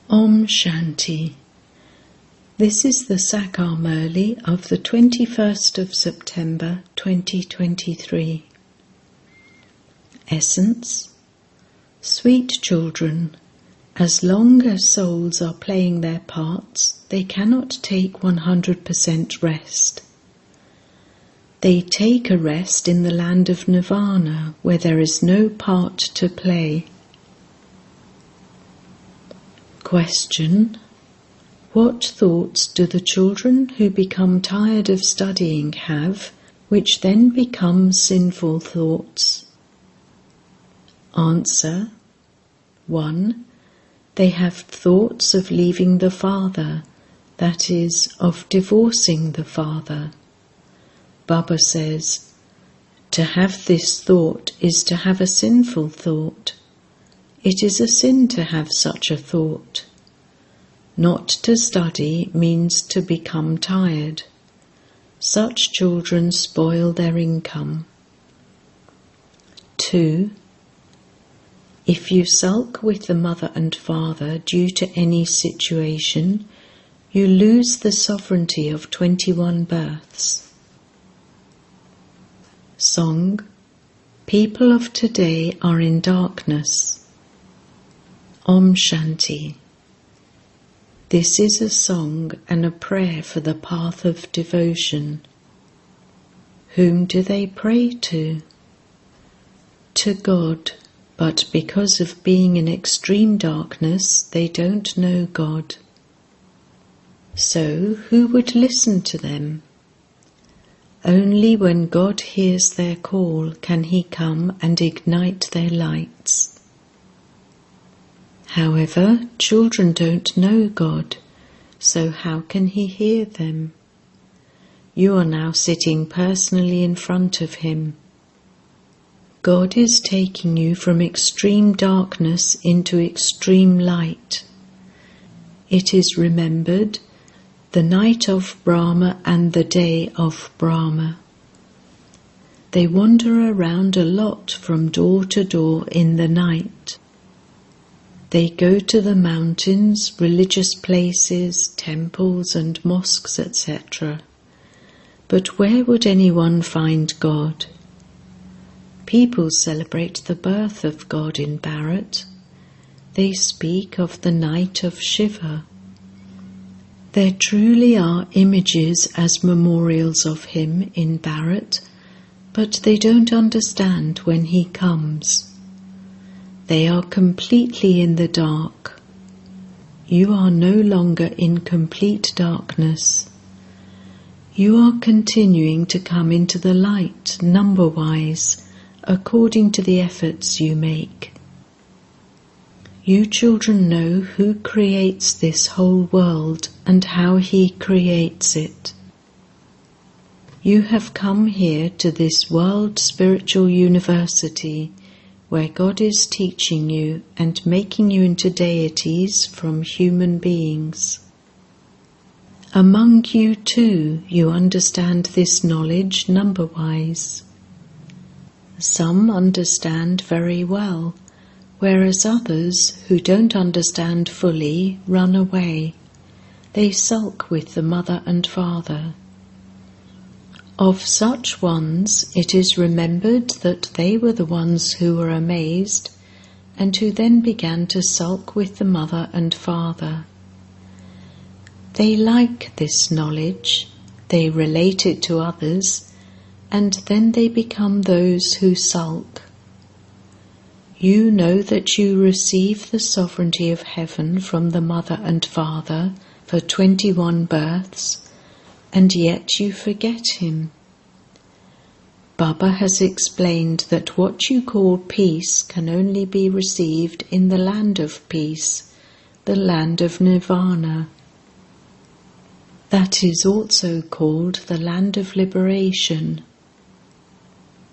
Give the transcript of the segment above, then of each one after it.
Om Shanti. This is the Sakar Murli of the 21st of September 2023. Essence: Sweet children, as long as souls are playing their parts, they cannot take 100% rest. They take a rest in the land of Nirvana, where there is no part to play. Question: What thoughts do the children who become tired of studying have, which then become sinful thoughts? Answer: 1. They have thoughts of leaving the father, that is, of divorcing the father. Baba says, to have this thought is to have a sinful thought. It is a sin to have such a thought. Not to study means to become tired. Such children spoil their income. 2. If you sulk with the mother and father due to any situation, you lose the sovereignty of 21 births. Song: People of today are in darkness. Om Shanti. This is a song and a prayer for the path of devotion. Whom do they pray to? To God, but because of being in extreme darkness, they don't know God. So, who would listen to them? Only when God hears their call can He come and ignite their lights. However, children don't know God, so how can He hear them? You are now sitting personally in front of Him. God is taking you from extreme darkness into extreme light. It is remembered the night of Brahma and the day of Brahma. They wander around a lot from door to door in the night. They go to the mountains, religious places, temples and mosques, etc. But where would anyone find God? People celebrate the birth of God in Bharat. They speak of the night of Shiva. There truly are images as memorials of Him in Bharat, but they don't understand when He comes. They are completely in the dark. You are no longer in complete darkness. You are continuing to come into the light, number-wise, according to the efforts you make. You children know who creates this whole world and how He creates it. You have come here to this World Spiritual University where God is teaching you and making you into deities from human beings. Among you too, you understand this knowledge number-wise. Some understand very well, whereas others who don't understand fully run away. They sulk with the mother and father. Of such ones it is remembered that they were the ones who were amazed and who then began to sulk with the mother and father. They like this knowledge, they relate it to others, and then they become those who sulk. You know that you receive the sovereignty of heaven from the mother and father for 21 births, and yet you forget Him. Baba has explained that what you call peace can only be received in the land of peace, the land of Nirvana. That is also called the land of liberation.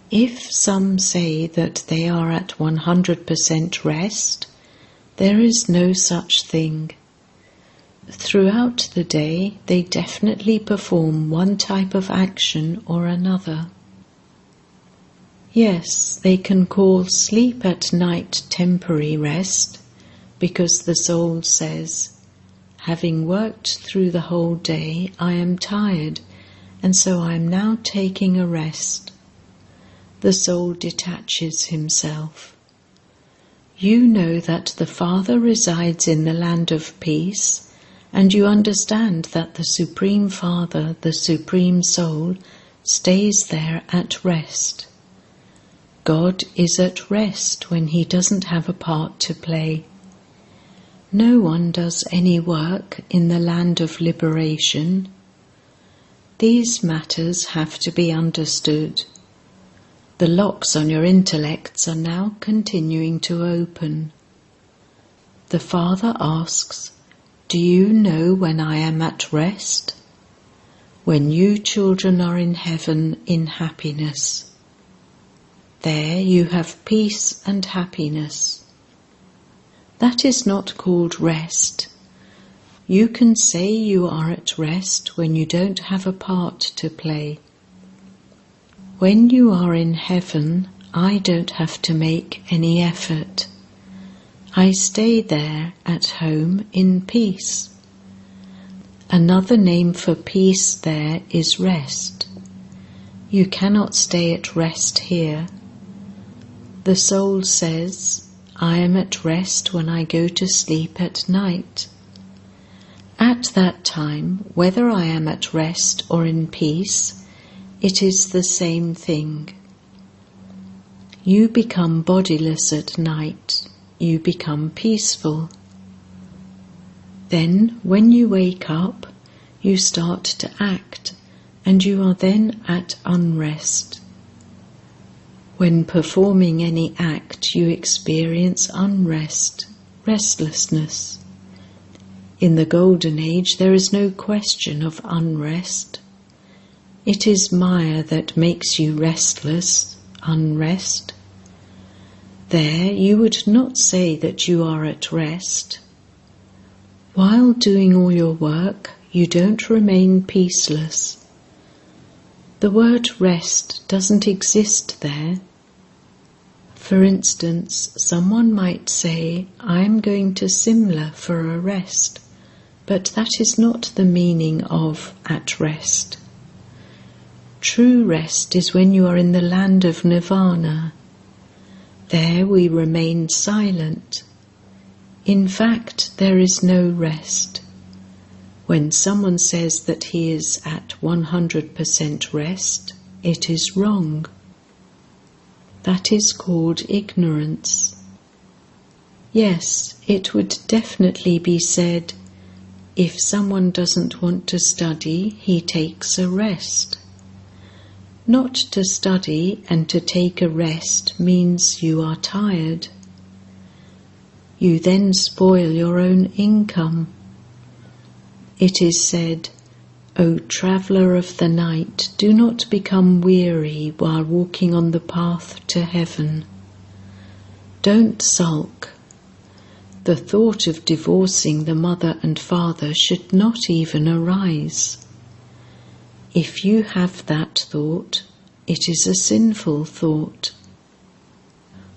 If some say that they are at 100% rest, there is no such thing. Throughout the day, they definitely perform one type of action or another. Yes, they can call sleep at night temporary rest, because the soul says, having worked through the whole day, I am tired, and so I am now taking a rest. The soul detaches himself. You know that the Father resides in the land of peace, and you understand that the Supreme Father, the Supreme Soul, stays there at rest. God is at rest when he doesn't have a part to play. No one does any work in the land of liberation. These matters have to be understood. The locks on your intellects are now continuing to open. The Father asks, do you know when I am at rest? When you children are in heaven in happiness. There you have peace and happiness. That is not called rest. You can say you are at rest when you don't have a part to play. When you are in heaven, I don't have to make any effort. I stay there at home in peace. Another name for peace there is rest. You cannot stay at rest here. The soul says, I am at rest when I go to sleep at night. At that time, whether I am at rest or in peace, it is the same thing. You become bodiless at night. You become peaceful. Then, when you wake up, you start to act, and you are then at unrest. When performing any act, you experience unrest, restlessness. In the Golden Age, there is no question of unrest. It is Maya that makes you restless, unrest. There, you would not say that you are at rest. While doing all your work, you don't remain peaceless. The word rest doesn't exist there. For instance, someone might say, I am going to Simla for a rest, but that is not the meaning of at rest. True rest is when you are in the land of Nirvana. There we remain silent. In fact, there is no rest. When someone says that he is at 100% rest, it is wrong. That is called ignorance. Yes, it would definitely be said, if someone doesn't want to study, he takes a rest. Not to study and to take a rest means you are tired. You then spoil your own income. It is said, O traveller of the night, do not become weary while walking on the path to heaven. Don't sulk. The thought of divorcing the mother and father should not even arise. If you have that thought, it is a sinful thought.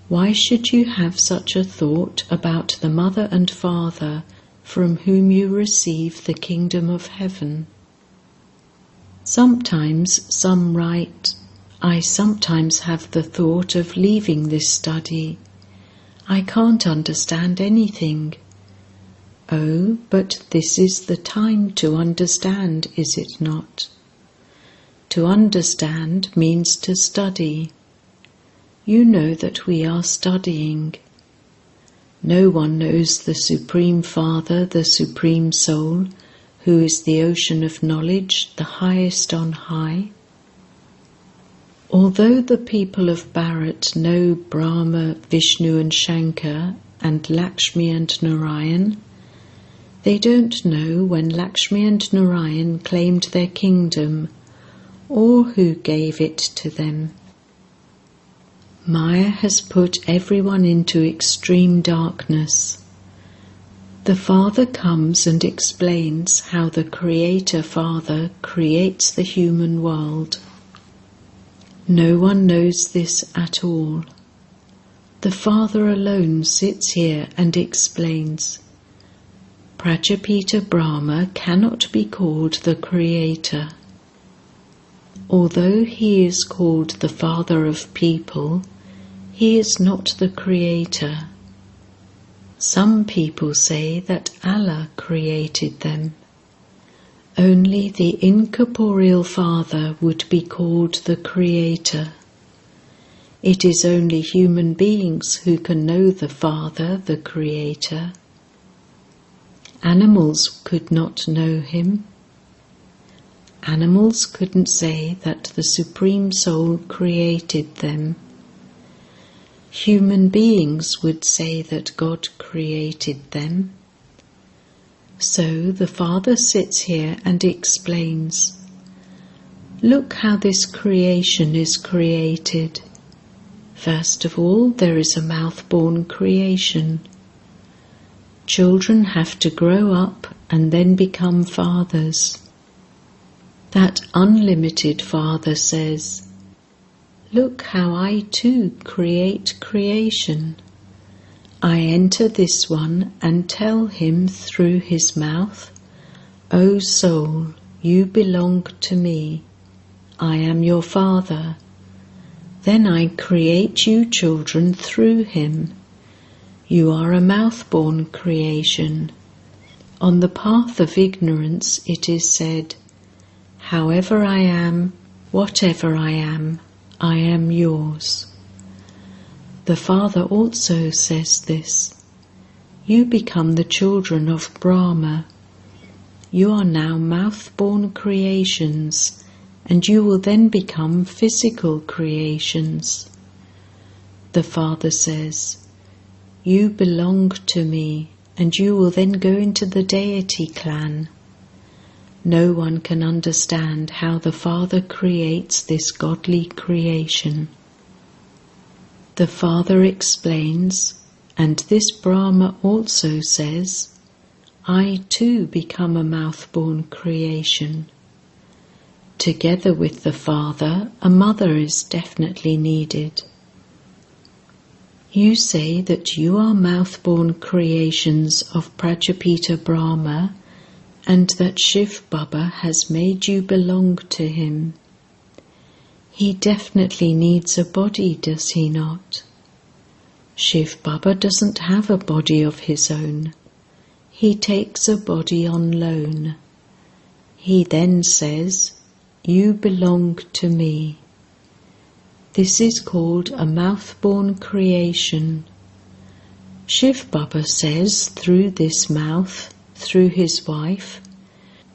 Why should you have such a thought about the mother and father from whom you receive the kingdom of heaven? Sometimes some write, I sometimes have the thought of leaving this study. I can't understand anything. Oh, but this is the time to understand, is it not? To understand means to study. You know that we are studying. No one knows the Supreme Father, the Supreme Soul, who is the ocean of knowledge, the highest on high. Although the people of Bharat know Brahma, Vishnu and Shankar, and Lakshmi and Narayan, they don't know when Lakshmi and Narayan claimed their kingdom, or who gave it to them. Maya has put everyone into extreme darkness. The Father comes and explains how the Creator Father creates the human world. No one knows this at all. The Father alone sits here and explains, Prajapita Brahma cannot be called the Creator. Although he is called the Father of people, he is not the Creator. Some people say that Allah created them. Only the incorporeal Father would be called the Creator. It is only human beings who can know the Father, the Creator. Animals could not know him. Animals couldn't say that the Supreme Soul created them. Human beings would say that God created them. So the Father sits here and explains, look how this creation is created. First of all, there is a mouth-born creation. Children have to grow up and then become fathers. That unlimited Father says, look how I too create creation. I enter this one and tell him through his mouth, O soul, you belong to me. I am your Father. Then I create you children through him. You are a mouth-born creation. On the path of ignorance it is said, however I am, whatever I am yours. The Father also says this, you become the children of Brahma. You are now mouth-born creations, and you will then become physical creations. The Father says, you belong to me, and you will then go into the deity clan. No one can understand how the Father creates this godly creation. The Father explains, and this Brahma also says, I too become a mouth-born creation. Together with the Father, a mother is definitely needed. You say that you are mouth-born creations of Prajapita Brahma, and that Shiv Baba has made you belong to him. He definitely needs a body, does he not? Shiv Baba doesn't have a body of his own. He takes a body on loan. He then says, you belong to me. This is called a mouth-born creation. Shiv Baba says through this mouth, through his wife,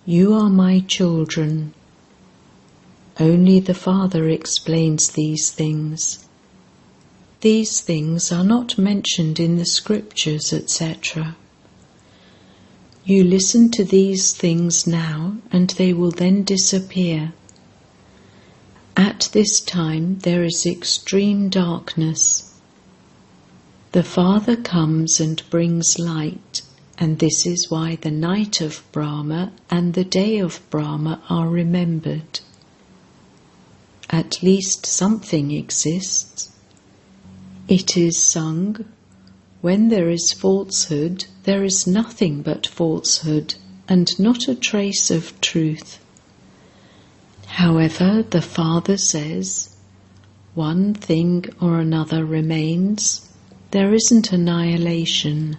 you are my children. Only the Father explains these things. These things are not mentioned in the scriptures, etc. You listen to these things now, and they will then disappear. At this time there is extreme darkness. The Father comes and brings light, and this is why the night of Brahma and the day of Brahma are remembered. At least something exists. It is sung, when there is falsehood, there is nothing but falsehood, and not a trace of truth. However, the Father says, one thing or another remains, there isn't annihilation.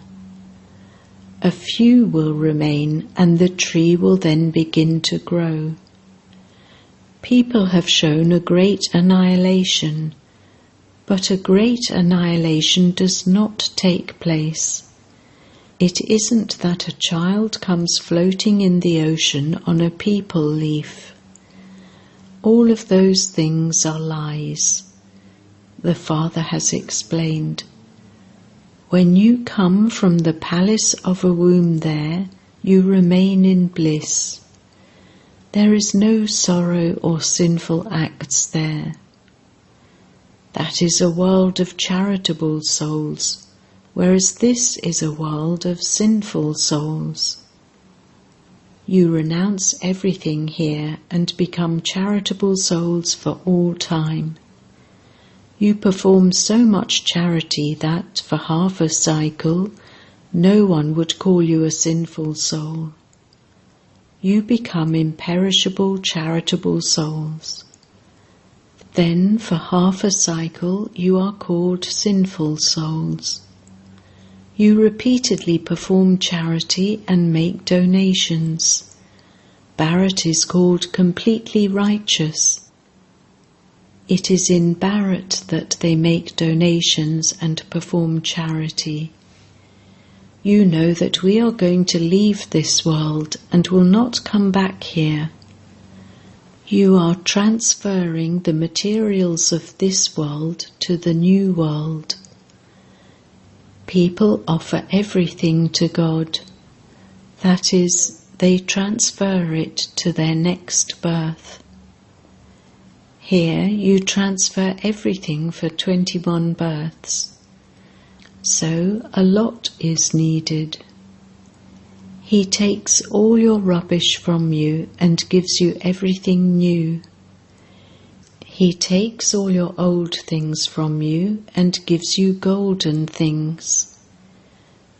A few will remain, and the tree will then begin to grow. People have shown a great annihilation, but a great annihilation does not take place. It isn't that a child comes floating in the ocean on a peepal leaf. All of those things are lies. The Father has explained. When you come from the palace of a womb there, you remain in bliss. There is no sorrow or sinful acts there. That is a world of charitable souls, whereas this is a world of sinful souls. You renounce everything here and become charitable souls for all time. You perform so much charity that, for half a cycle, no one would call you a sinful soul. You become imperishable charitable souls. Then, for half a cycle, you are called sinful souls. You repeatedly perform charity and make donations. Bharat is called completely righteous. It is in Bharat that they make donations and perform charity. You know that we are going to leave this world and will not come back here. You are transferring the materials of this world to the new world. People offer everything to God. That is, they transfer it to their next birth. Here you transfer everything for 21 births. So a lot is needed. He takes all your rubbish from you and gives you everything new. He takes all your old things from you and gives you golden things.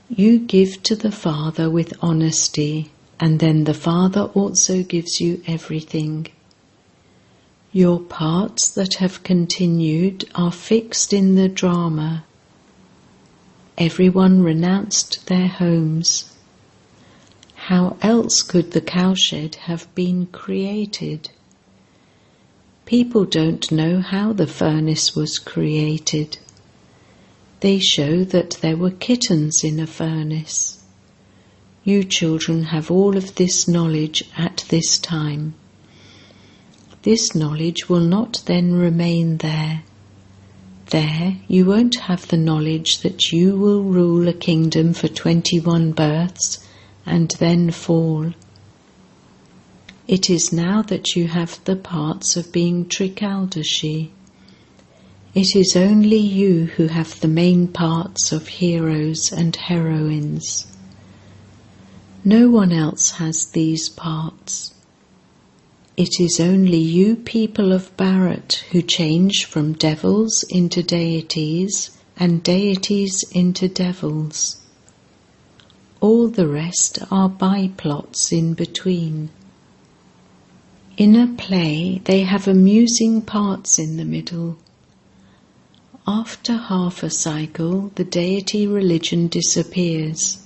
You give to the Father with honesty, and then the Father also gives you everything. Your parts that have continued are fixed in the drama. Everyone renounced their homes. How else could the cowshed have been created? People don't know how the furnace was created. They show that there were kittens in a furnace. You children have all of this knowledge at this time. This knowledge will not then remain there. There you won't have the knowledge that you will rule a kingdom for 21 births and then fall. It is now that you have the parts of being Trikaldashi. It is only you who have the main parts of heroes and heroines. No one else has these parts. It is only you people of Bharat who change from devils into deities and deities into devils. All the rest are byplots in between. In a play they have amusing parts in the middle. After half a cycle the deity religion disappears.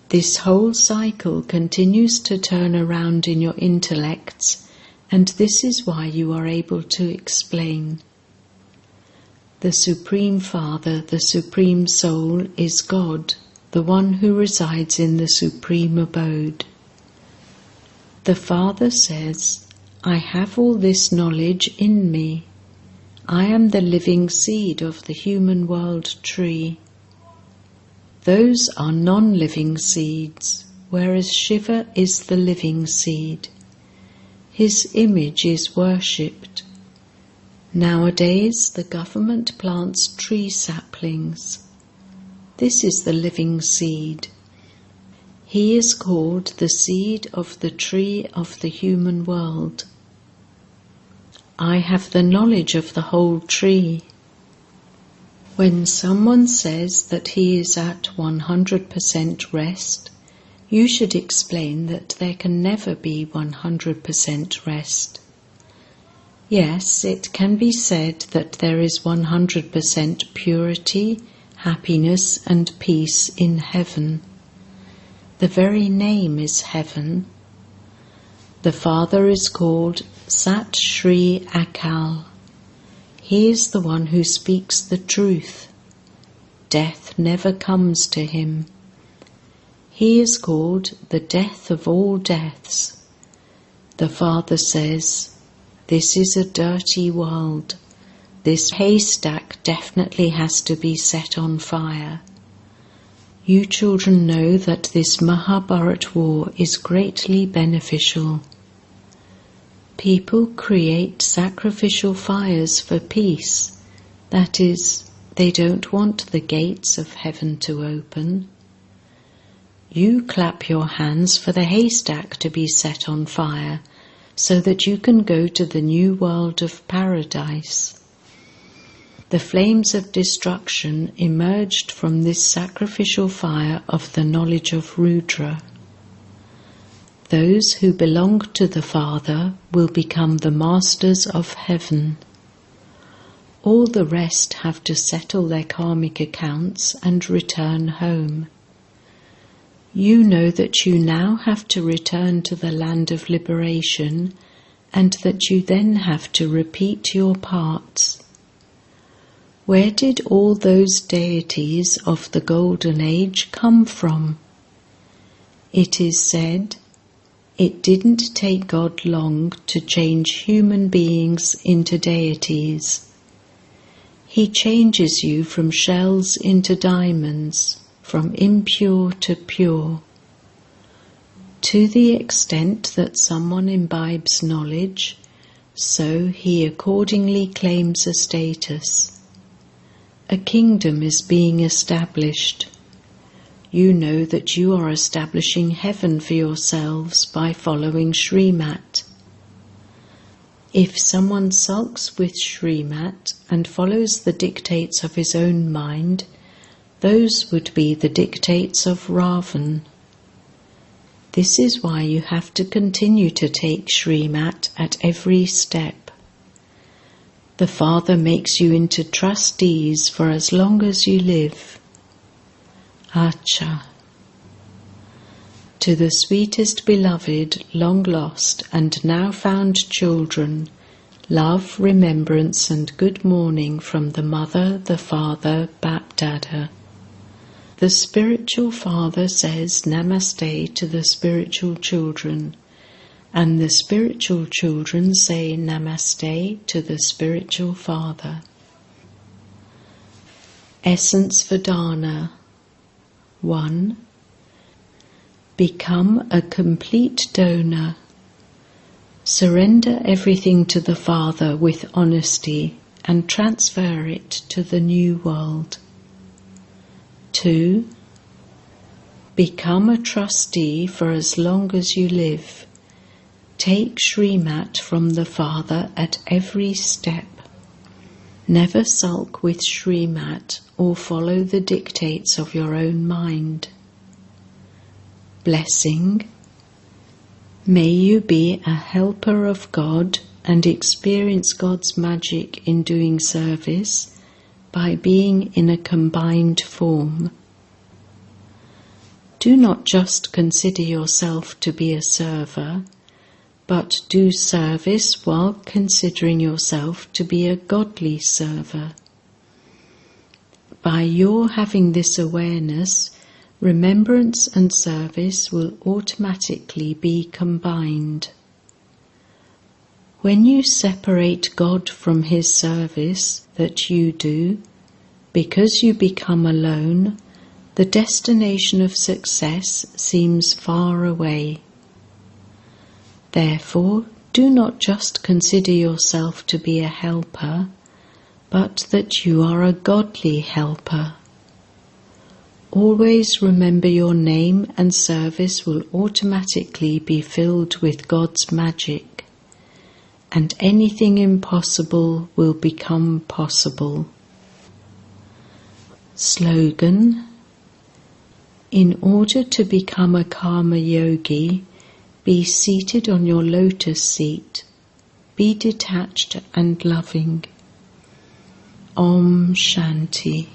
This whole cycle continues to turn around in your intellects, and this is why you are able to explain. The Supreme Father, the Supreme Soul, is God, the one who resides in the Supreme Abode. The Father says, I have all this knowledge in me. I am the living seed of the human world tree. Those are non-living seeds, whereas Shiva is the living seed. His image is worshipped. Nowadays the government plants tree saplings. This is the living seed. He is called the seed of the tree of the human world. I have the knowledge of the whole tree. When someone says that he is at 100% rest, you should explain that there can never be 100% rest. Yes, it can be said that there is 100% purity, happiness and peace in heaven. The very name is heaven. The Father is called Sat Shri Akal. He is the one who speaks the truth. Death never comes to him. He is called the death of all deaths. The Father says, this is a dirty world. This haystack definitely has to be set on fire. You children know that this Mahabharat war is greatly beneficial. People create sacrificial fires for peace. That is, they don't want the gates of heaven to open. You clap your hands for the haystack to be set on fire, so that you can go to the new world of paradise. the flames of destruction emerged from this sacrificial fire of the knowledge of Rudra. Those who belong to the Father will become the masters of heaven. All the rest have to settle their karmic accounts and return home. You know that you now have to return to the land of liberation, and that you then have to repeat your parts. Where did all those deities of the Golden Age come from? It is said, it didn't take God long to change human beings into deities. He changes you from shells into diamonds, from impure to pure. To the extent that someone imbibes knowledge, so he accordingly claims a status. A kingdom is being established. You know that you are establishing heaven for yourselves by following Srimat. If someone sulks with Srimat and follows the dictates of his own mind, those would be the dictates of Ravan. This is why you have to continue to take Srimat at every step. The Father makes you into trustees for as long as you live. Acha. To the sweetest beloved, long lost and now found children, love, remembrance and good morning from the Mother, the Father, Bap-Dada. The spiritual father says Namaste to the spiritual children, and the spiritual children say Namaste to the spiritual father. Essence Vedana 1. Become a complete donor. Surrender everything to the Father with honesty and transfer it to the new world. 2. Become a trustee for as long as you live. Take Srimat from the Father at every step. Never sulk with Srimat or follow the dictates of your own mind. Blessing. May you be a helper of God and experience God's magic in doing service by being in a combined form. Do not just consider yourself to be a server, but do service while considering yourself to be a godly server. By your having this awareness, remembrance and service will automatically be combined. When you separate God from His service that you do, because you become alone, the destination of success seems far away. Therefore, do not just consider yourself to be a helper, but that you are a godly helper. Always remember your name and service will automatically be filled with God's magic, and anything impossible will become possible. Slogan: in order to become a karma yogi, be seated on your lotus seat, be detached and loving. Om Shanti.